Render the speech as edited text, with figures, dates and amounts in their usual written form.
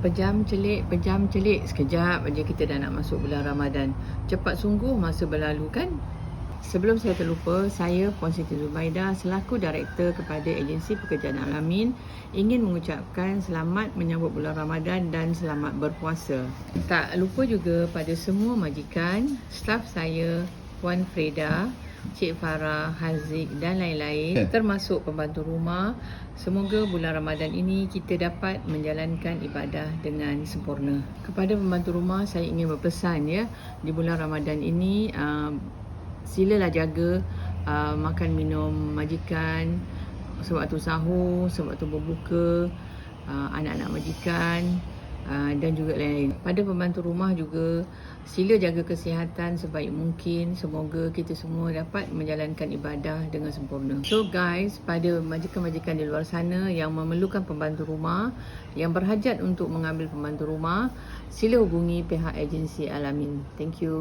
Pejam celik. Sekejap aja kita dah nak masuk bulan Ramadan. Cepat sungguh masa berlalu kan? Sebelum saya terlupa, saya Puan Siti Zubaidah selaku Direktur kepada Agensi Pekerjaan Al-Amin ingin mengucapkan selamat menyambut bulan Ramadan dan selamat berpuasa. Tak lupa juga pada semua majikan, staf saya, Puan Freda, Cik Farah, Haziq dan lain-lain, termasuk pembantu rumah. Semoga bulan Ramadan ini kita dapat menjalankan ibadah dengan sempurna. Kepada pembantu rumah, saya ingin berpesan ya, di bulan Ramadan ini silalah jaga makan minum majikan sewaktu sahur, sewaktu berbuka, anak-anak majikan dan juga lain-lain. Pada pembantu rumah juga, sila jaga kesihatan sebaik mungkin. Semoga kita semua dapat menjalankan ibadah dengan sempurna. So guys, pada majikan-majikan di luar sana yang memerlukan pembantu rumah, yang berhajat untuk mengambil pembantu rumah, sila hubungi pihak agensi Al-Amin. Thank you.